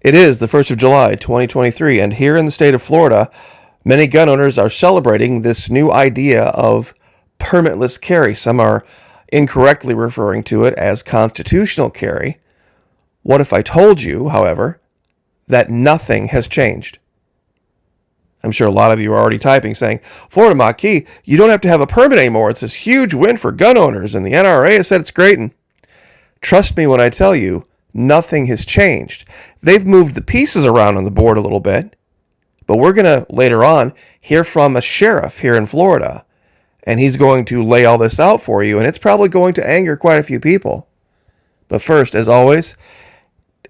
It is the 1st of July, 2023, and here in the state of Florida, many gun owners are celebrating this new idea of permitless carry. Some are incorrectly referring to it as constitutional carry. What if I told you, however, that nothing has changed? I'm sure a lot of you are already typing saying, Florida Maquis, you don't have to have a permit anymore. It's this huge win for gun owners, and the NRA has said it's great. And trust me when I tell you, nothing has changed. They've moved the pieces around on the board a little bit, but we're going to later on hear from a sheriff here in Florida, and he's going to lay all this out for you, and it's probably going to anger quite a few people. But first, as always,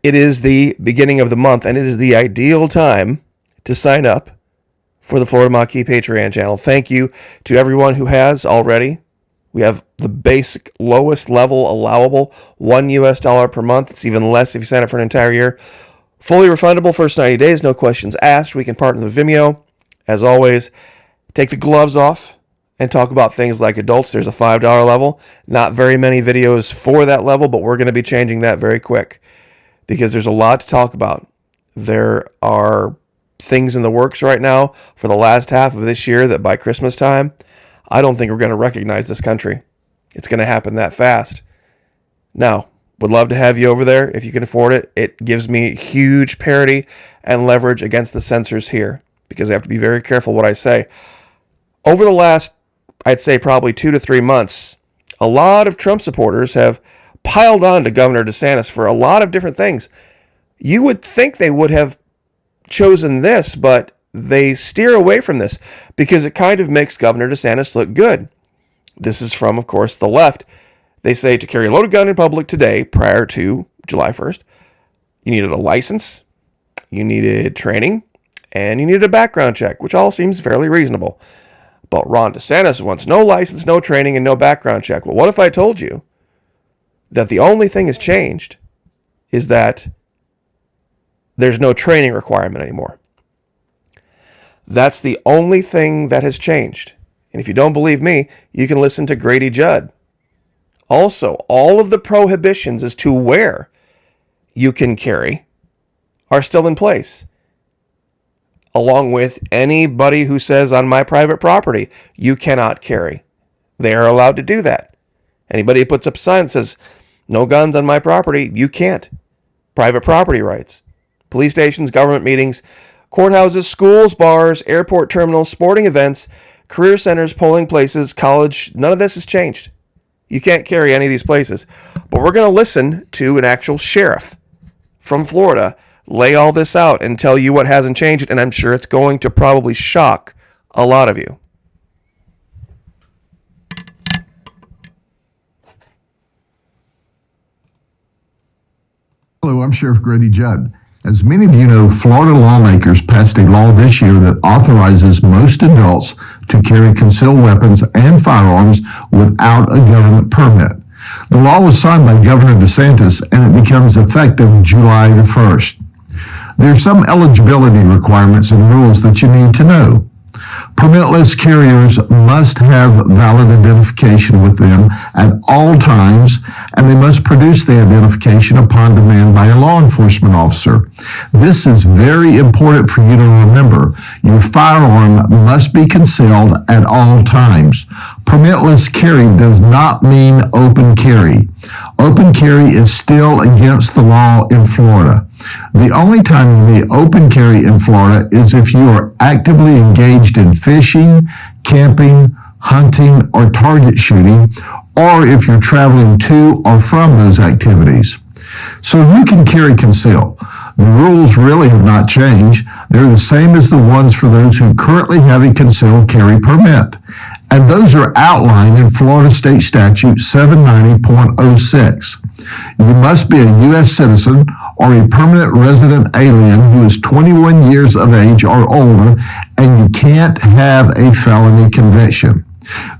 it is the beginning of the month, and it is the ideal time to sign up for the Florida Maquis Patreon channel. Thank you to everyone who has already. We have the basic lowest level allowable, $1 per month. It's even less if you sign up for an entire year. Fully refundable first 90 days, no questions asked. We can partner with Vimeo. As always, take the gloves off and talk about things like adults. There's a $5 level. Not very many videos for that level, but we're going to be changing that very quick because there's a lot to talk about. There are things in the works right now for the last half of this year that by Christmas time, I don't think we're going to recognize this country. It's going to happen that fast. Now, would love to have you over there if you can afford it. It gives me huge parity and leverage against the censors here because I have to be very careful what I say. Over the last, I'd say probably 2 to 3 months, a lot of Trump supporters have piled on to Governor DeSantis for a lot of different things. You would think they would have chosen this, but they steer away from this because it kind of makes Governor DeSantis look good. This is from, of course, the left. They say to carry a loaded gun in public today, prior to July 1st, you needed a license, you needed training, and you needed a background check, which all seems fairly reasonable. But Ron DeSantis wants no license, no training, and no background check. Well, what if I told you that the only thing has changed is that there's no training requirement anymore? That's the only thing that has changed. And if you don't believe me, you can listen to Grady Judd. Also, all of the prohibitions as to where you can carry are still in place. Along with anybody who says on my private property, you cannot carry. They are allowed to do that. Anybody who puts up a sign that says, no guns on my property, you can't. Private property rights. Police stations, government meetings, courthouses, schools, bars, airport terminals, sporting events, career centers, polling places, college, none of this has changed. You can't carry any of these places. But we're going to listen to an actual sheriff from Florida lay all this out and tell you what hasn't changed, and I'm sure it's going to probably shock a lot of you. Hello, I'm Sheriff Grady Judd. As many of you know, Florida lawmakers passed a law this year that authorizes most adults to carry concealed weapons and firearms without a government permit. The law was signed by Governor DeSantis and it becomes effective July the 1st. There are some eligibility requirements and rules that you need to know. Permitless carriers must have valid identification with them at all times, and they must produce the identification upon demand by a law enforcement officer. This is very important for you to remember. Your firearm must be concealed at all times. Permitless carry does not mean open carry. Open carry is still against the law in Florida. The only time you may open carry in Florida is if you are actively engaged in fishing, camping, hunting, or target shooting, or if you're traveling to or from those activities. So you can carry concealed. The rules really have not changed. They're the same as the ones for those who currently have a concealed carry permit. And those are outlined in Florida State Statute 790.06. You must be a U.S. citizen or a permanent resident alien who is 21 years of age or older, and you can't have a felony conviction.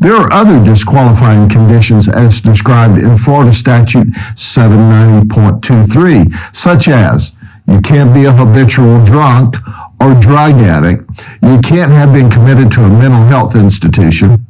There are other disqualifying conditions as described in Florida Statute 790.23, such as you can't be a habitual drunk or drug addict, you can't have been committed to a mental health institution,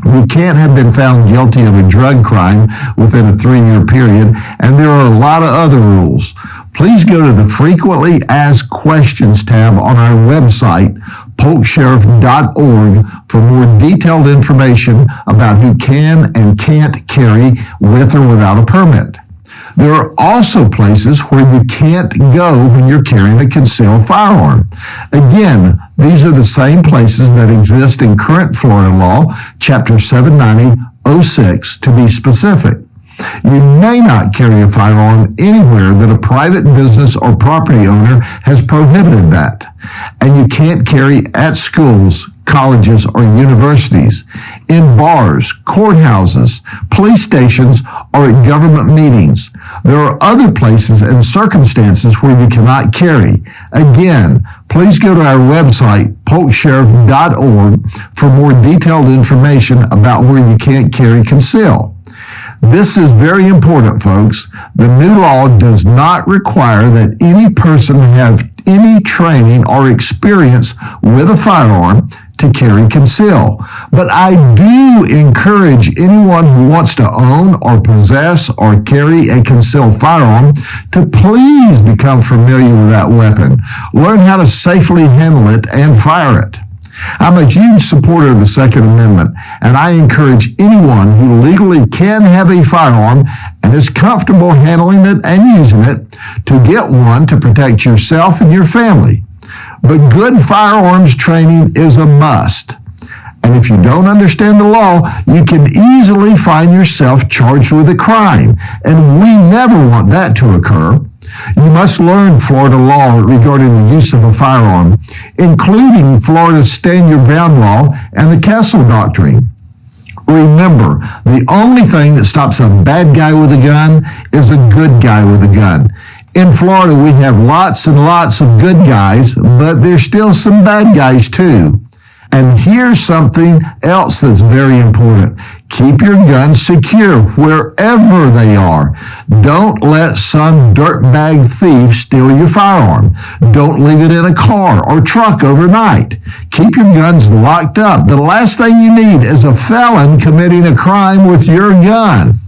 you can't have been found guilty of a drug crime within a 3-year period, and there are a lot of other rules. please go to the Frequently Asked Questions tab on our website, polksheriff.org, for more detailed information about who can and can't carry with or without a permit. There are also places where you can't go when you're carrying a concealed firearm. Again, these are the same places that exist in current Florida law, Chapter 790-06 to be specific. You may not carry a firearm anywhere that a private business or property owner has prohibited that. And you can't carry at schools, colleges, or universities, in bars, courthouses, police stations, or at government meetings. There are other places and circumstances where you cannot carry. Again, please go to our website, polksheriff.org, for more detailed information about where you can't carry conceal. This is very important, folks. The new law does not require that any person have any training or experience with a firearm to carry conceal. But I do encourage anyone who wants to own or possess or carry a concealed firearm to please become familiar with that weapon. Learn how to safely handle it and fire it. I'm a huge supporter of the Second Amendment, and I encourage anyone who legally can have a firearm and is comfortable handling it and using it to get one to protect yourself and your family. But good firearms training is a must. And if you don't understand the law, you can easily find yourself charged with a crime, and we never want that to occur. You must learn Florida law regarding the use of a firearm, including Florida's Stand Your Ground law and the Castle Doctrine. Remember, the only thing that stops a bad guy with a gun is a good guy with a gun. In Florida, we have lots and lots of good guys, but there's still some bad guys too. And here's something else that's very important. Keep your guns secure wherever they are. Don't let some dirtbag thief steal your firearm. Don't leave it in a car or truck overnight. Keep your guns locked up. The last thing you need is a felon committing a crime with your gun.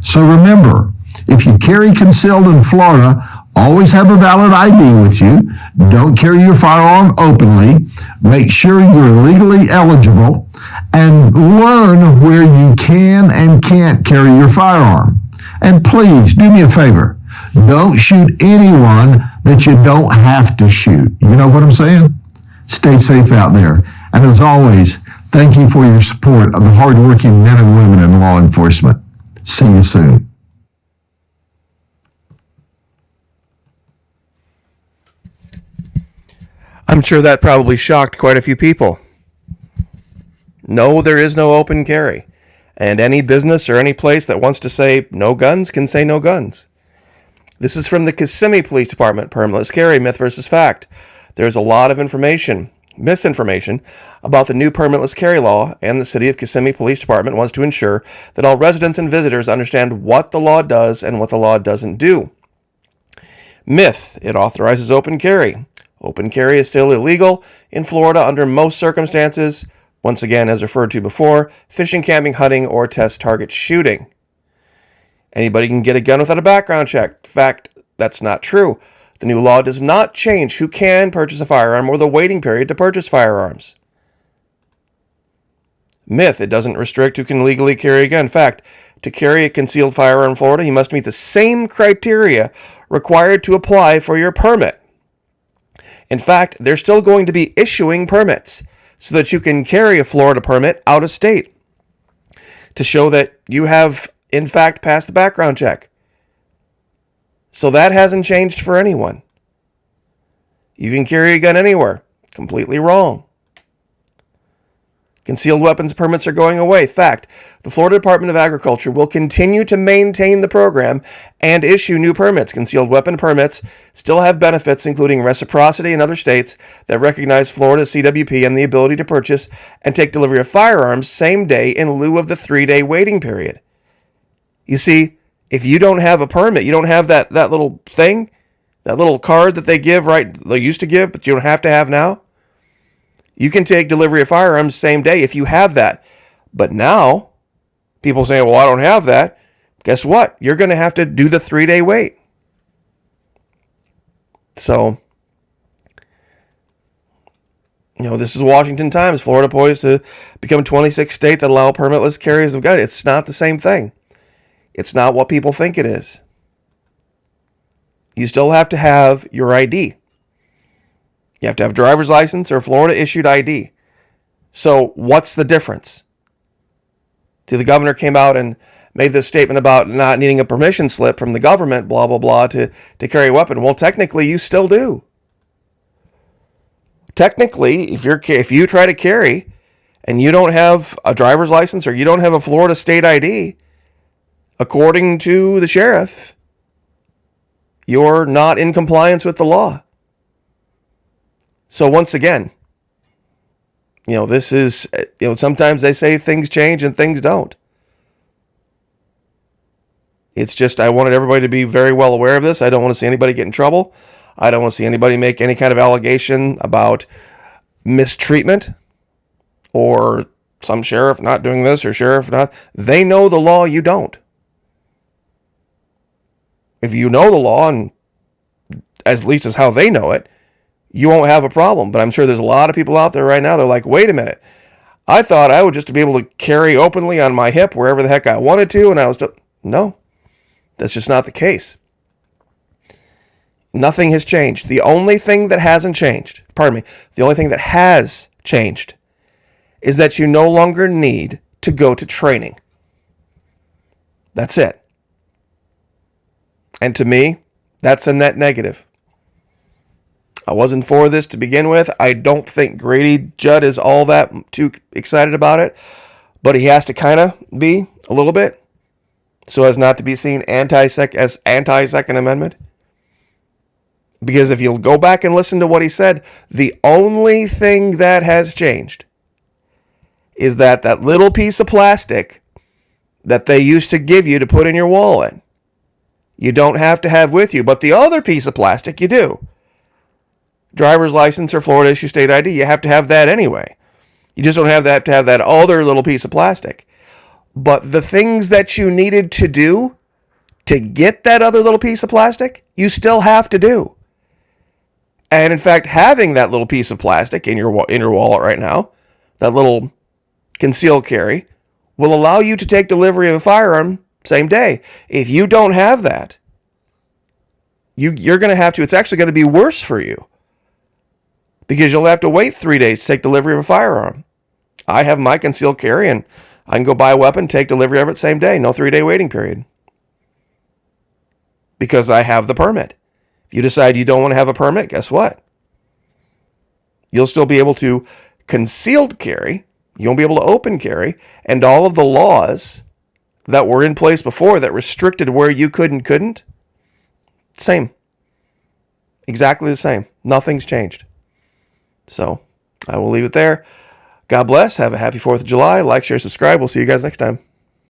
So remember, if you carry concealed in Florida, always have a valid ID with you. Don't carry your firearm openly. Make sure you're legally eligible, and learn where you can and can't carry your firearm. And please, do me a favor. Don't shoot anyone that you don't have to shoot. You know what I'm saying? Stay safe out there. And as always, thank you for your support of the hardworking men and women in law enforcement. See you soon. I'm sure that probably shocked quite a few people. No, there is no open carry. And any business or any place that wants to say no guns can say no guns. This is from the Kissimmee Police Department, Permitless Carry, Myth versus Fact. There's a lot of misinformation, about the new permitless carry law, and the City of Kissimmee Police Department wants to ensure that all residents and visitors understand what the law does and what the law doesn't do. Myth, it authorizes open carry. Open carry is still illegal in Florida under most circumstances. Once again, as referred to before, fishing, camping, hunting, or test target shooting. Anybody can get a gun without a background check. In fact, that's not true. The new law does not change who can purchase a firearm or the waiting period to purchase firearms. Myth, it doesn't restrict who can legally carry a gun. In fact, to carry a concealed firearm in Florida, you must meet the same criteria required to apply for your permit. In fact, they're still going to be issuing permits so that you can carry a Florida permit out of state to show that you have, in fact, passed the background check. So that hasn't changed for anyone. You can carry a gun anywhere. Completely wrong. Concealed weapons permits are going away. Fact, the Florida Department of Agriculture will continue to maintain the program and issue new permits. Concealed weapon permits still have benefits, including reciprocity in other states that recognize Florida's CWP and the ability to purchase and take delivery of firearms same day in lieu of the 3-day waiting period. You see, if you don't have a permit, you don't have that little thing, that little card that they give, right? They used to give, but you don't have to have now. You can take delivery of firearms same day if you have that. But now, people say, well, I don't have that. Guess what? You're going to have to do the 3-day wait. So, this is Washington Times. Florida poised to become 26th state that allow permitless carries of guns. It's not the same thing. It's not what people think it is. You still have to have your ID. You have to have a driver's license or Florida issued ID. So what's the difference? The governor came out and made this statement about not needing a permission slip from the government, blah, blah, blah, to carry a weapon. Well, technically, you still do. Technically, if you try to carry and you don't have a driver's license or you don't have a Florida state ID, according to the sheriff, you're not in compliance with the law. So once again, this is, sometimes they say things change and things don't. It's just, I wanted everybody to be very well aware of this. I don't want to see anybody get in trouble. I don't want to see anybody make any kind of allegation about mistreatment or some sheriff not doing this or sheriff not. They know the law, you don't. If you know the law, and at least as how they know it, you won't have a problem. But I'm sure there's a lot of people out there right now, they're like, wait a minute. I thought I would just be able to carry openly on my hip wherever the heck I wanted to, and I was... No, that's just not the case. Nothing has changed. The only thing that hasn't changed, the only thing that has changed is that you no longer need to go to training. That's it. And to me, that's a net negative. I wasn't for this to begin with. I don't think Grady Judd is all that too excited about it, but he has to kind of be a little bit so as not to be seen as anti-Second Amendment. Because if you'll go back and listen to what he said, the only thing that has changed is that little piece of plastic that they used to give you to put in your wallet, you don't have to have with you. But the other piece of plastic, you do. Driver's license or Florida issue state ID, you have to have that anyway. You just don't have to have that other little piece of plastic. But the things that you needed to do to get that other little piece of plastic, you still have to do. And in fact, having that little piece of plastic in your wallet right now, that little concealed carry, will allow you to take delivery of a firearm same day. If you don't have that, you're going to have to, it's actually going to be worse for you. Because you'll have to wait 3 days to take delivery of a firearm. I have my concealed carry and I can go buy a weapon, take delivery of it same day. No 3-day waiting period. Because I have the permit. If you decide you don't want to have a permit, guess what? You'll still be able to concealed carry. You won't be able to open carry. And all of the laws that were in place before that restricted where you could and couldn't, same. Exactly the same. Nothing's changed. So I will leave it there. God bless. Have a happy 4th of July. Like, share, subscribe. We'll see you guys next time.